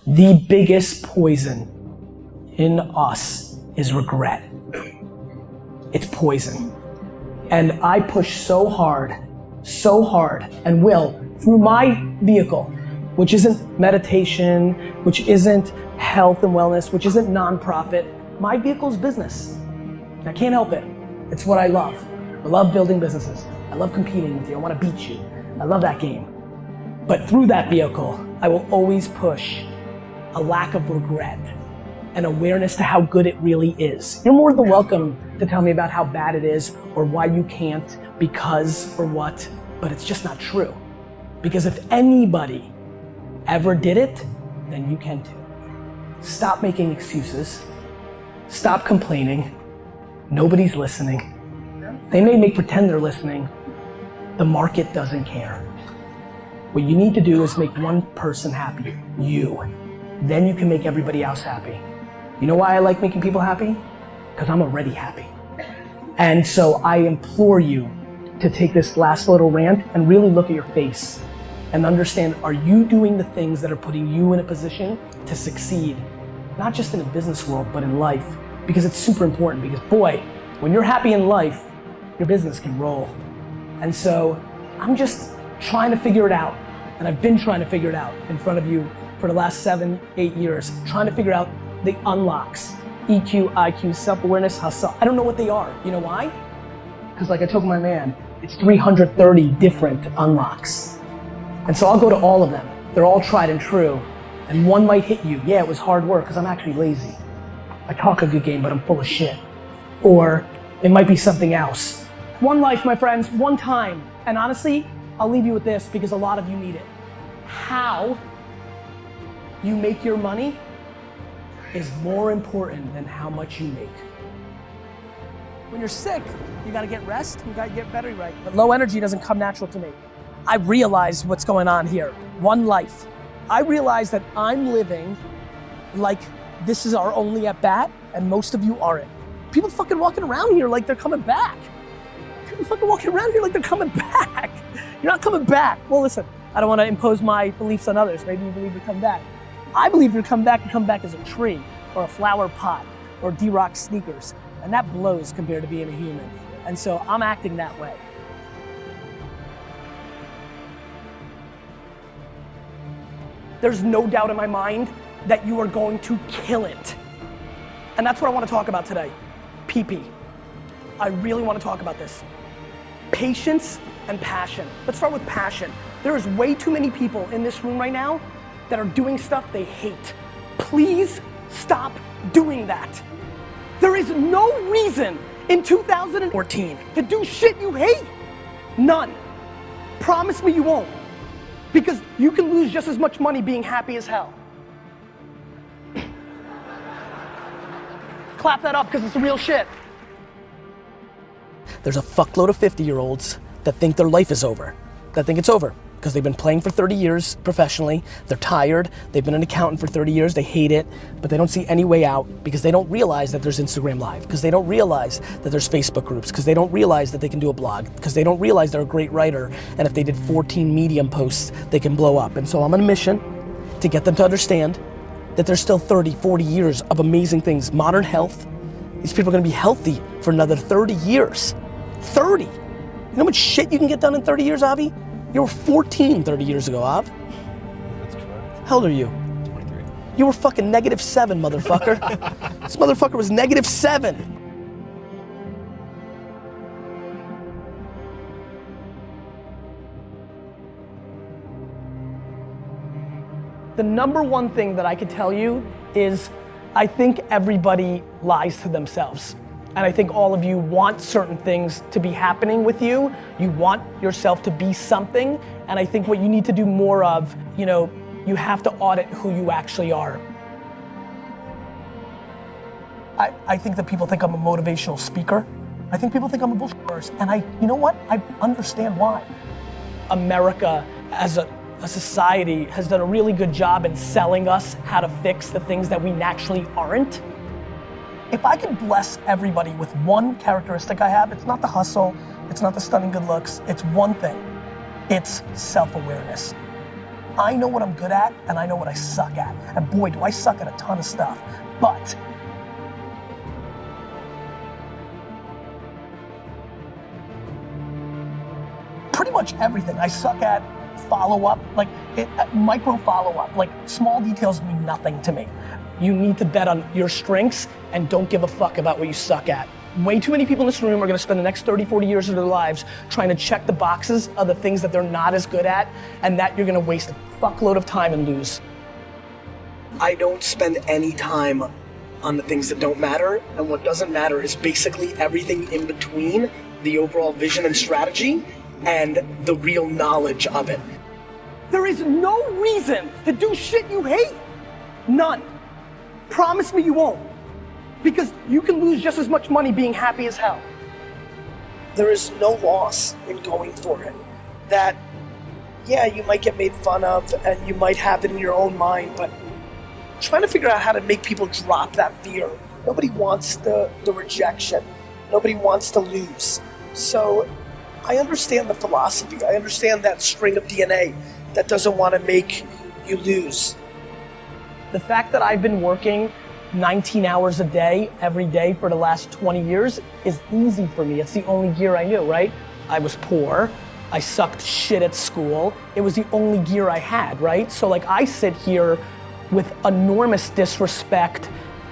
The biggest poison in us is regret. It's poison. And I push so hard, and will, through my vehicle, which isn't meditation, which isn't health and wellness, which isn't nonprofit. My vehicle's business. I can't help it. It's what I love. I love building businesses. I love competing with you. I want to beat you. I love that game. But through that vehicle, I will always push a lack of regret and awareness to how good it really is. You're more than welcome to tell me about how bad it is or why you can't, because or what, but it's just not true. Because if anybody ever did it, then you can too. Stop making excuses. Stop complaining. Nobody's listening. They may pretend they're listening. The market doesn't care. What you need to do is make one person happy, you. Then you can make everybody else happy. You know why I like making people happy? Because I'm already happy. And so I implore you to take this last little rant and really look at your face and understand, are you doing the things that are putting you in a position to succeed? Not just in the business world, but in life. Because it's super important, because boy, when you're happy in life, your business can roll. And so I'm just trying to figure it out. And I've been trying to figure it out in front of you for the last 7, 8 years, trying to figure out the unlocks. EQ, IQ, self-awareness, hustle. I don't know what they are. You know why? Because like I told my man, it's 330 different unlocks. And so I'll go to all of them. They're all tried and true. And one might hit you. Yeah, it was hard work because I'm actually lazy. I talk a good game, but I'm full of shit. Or it might be something else. One life, my friends, one time. And honestly, I'll leave you with this because a lot of you need it. How you make your money is more important than how much you make. When you're sick, you gotta get rest, you gotta get battery right. But low energy doesn't come natural to me. I realize what's going on here. One life. I realize that I'm living like this is our only at bat, and most of you aren't. People fucking walking around here like they're coming back. People fucking walking around here like they're coming back. You're not coming back. Well, listen, I don't want to impose my beliefs on others. Maybe you believe you come back. I believe you come back as a tree, or a flower pot, or D-Rock sneakers. And that blows compared to being a human. And so I'm acting that way. There's no doubt in my mind that you are going to kill it. And that's what I want to talk about today. PP. I really want to talk about this. Patience and passion. Let's start with passion. There is way too many people in this room right now that are doing stuff they hate. Please stop doing that. There is no reason in 2014 to do shit you hate. None. Promise me you won't. Because you can lose just as much money being happy as hell. Clap that up because it's real shit. There's a fuckload of 50-year-olds that think their life is over, that think it's over because they've been playing for 30 years professionally, they're tired, they've been an accountant for 30 years, they hate it, but they don't see any way out because they don't realize that there's Instagram Live, because they don't realize that there's Facebook groups, because they don't realize that they can do a blog, because they don't realize they're a great writer, and if they did 14 Medium posts, they can blow up. And so I'm on a mission to get them to understand that there's still 30, 40 years of amazing things. Modern health, these people are gonna be healthy for another 30 years. 30. You know how much shit you can get done in 30 years, Avi? You were 14 30 years ago, Av. That's correct. How old are you? 23. You were fucking -7, motherfucker. This motherfucker was -7. The number one thing that I could tell you is I think everybody lies to themselves. And I think all of you want certain things to be happening with you. You want yourself to be something. And I think what you need to do more of, you have to audit who you actually are. I think that people think I'm a motivational speaker. I think people think I'm a bullshitter. And you know what? I understand why. America as a society has done a really good job in selling us how to fix the things that we naturally aren't. If I could bless everybody with one characteristic I have, it's not the hustle, it's not the stunning good looks, it's one thing. It's self-awareness. I know what I'm good at and I know what I suck at. And boy, do I suck at a ton of stuff. But pretty much everything. I suck at follow-up, like micro follow-up, like small details mean nothing to me. You need to bet on your strengths and don't give a fuck about what you suck at. Way too many people in this room are gonna spend the next 30, 40 years of their lives trying to check the boxes of the things that they're not as good at, and that you're gonna waste a fuckload of time and lose. I don't spend any time on the things that don't matter, and what doesn't matter is basically everything in between the overall vision and strategy and the real knowledge of it. There is no reason to do shit you hate. None. Promise me you won't. Because you can lose just as much money being happy as hell. There is no loss in going for it. That, yeah, you might get made fun of and you might have it in your own mind, but trying to figure out how to make people drop that fear. Nobody wants the rejection. Nobody wants to lose. So I understand the philosophy. I understand that string of DNA that doesn't want to make you lose. The fact that I've been working 19 hours a day, every day for the last 20 years is easy for me. It's the only gear I knew, right? I was poor. I sucked shit at school. It was the only gear I had, right? So like I sit here with enormous disrespect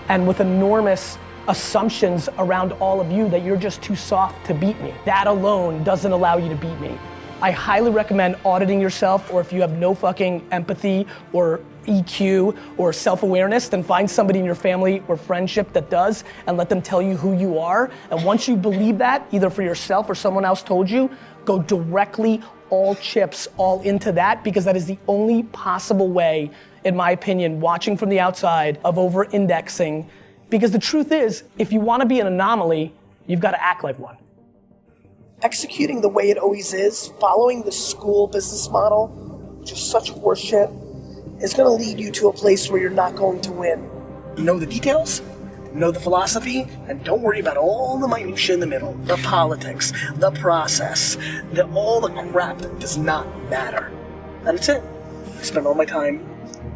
and with enormous assumptions around all of you that you're just too soft to beat me. That alone doesn't allow you to beat me. I highly recommend auditing yourself, or if you have no fucking empathy or EQ or self-awareness, then find somebody in your family or friendship that does and let them tell you who you are. And once you believe that, either for yourself or someone else told you, go directly all chips all into that, because that is the only possible way, in my opinion, watching from the outside, of over-indexing. Because the truth is, if you want to be an anomaly, you've got to act like one. Executing the way it always is, following the school business model, which is such horseshit, is going to lead you to a place where you're not going to win. Know the details, know the philosophy, and don't worry about all the minutia in the middle, the politics, the process, all the crap that does not matter. And that's it. I spend all my time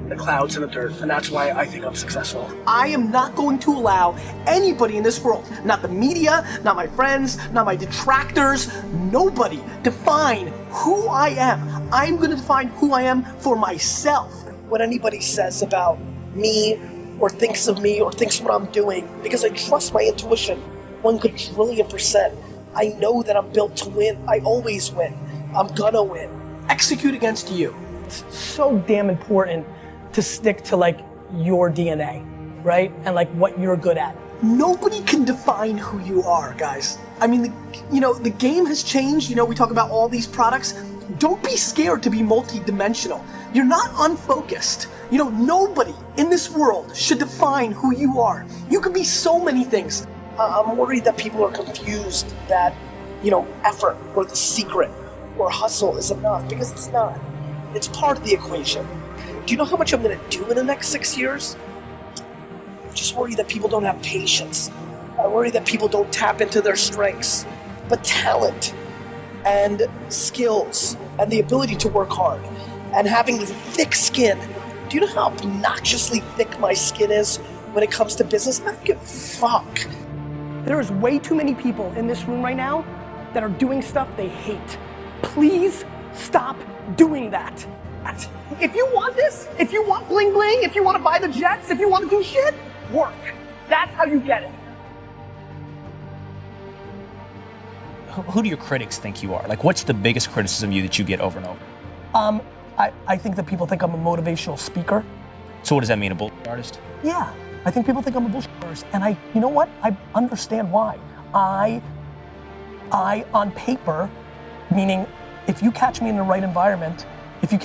in the clouds and the dirt, and that's why I think I'm successful. I am not going to allow anybody in this world, not the media, not my friends, not my detractors, nobody, define who I am. I'm going to define who I am for myself. What anybody says about me, or thinks of me, or thinks what I'm doing, because I trust my intuition 1,000,000,000%. I know that I'm built to win. I always win. I'm gonna win. Execute against you. It's so damn important to stick to like your DNA, right? And like what you're good at. Nobody can define who you are, guys. I mean, the game has changed. We talk about all these products. Don't be scared to be multi-dimensional. You're not unfocused. Nobody in this world should define who you are. You can be so many things. I'm worried that people are confused that, effort or the secret or hustle is enough, because it's not. It's part of the equation. Do you know how much I'm gonna do in the next 6 years? I just worry that people don't have patience. I worry that people don't tap into their strengths. But talent and skills and the ability to work hard and having thick skin. Do you know how obnoxiously thick my skin is when it comes to business? I don't give a fuck. There's way too many people in this room right now that are doing stuff they hate. Please stop doing that. If you want this, if you want bling bling, if you want to buy the jets, if you want to do shit, work. That's how you get it. Who do your critics think you are? Like, what's the biggest criticism that you get over and over? I think that people think I'm a motivational speaker. So what does that mean, a bullshit artist? Yeah, I think people think I'm a bullshit artist, and you know what? I understand why. I on paper, meaning if you catch me in the right environment, if you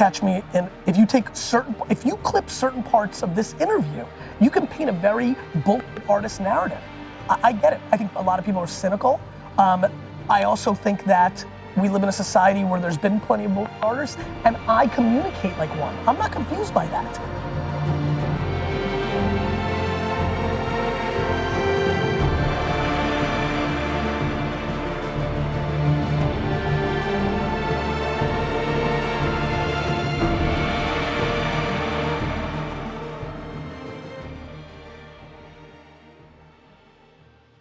clip certain parts of this interview, you can paint a very bullshit artist narrative. I get it. I think a lot of people are cynical. I also think that we live in a society where there's been plenty of bullshit artists, and I communicate like one. I'm not confused by that.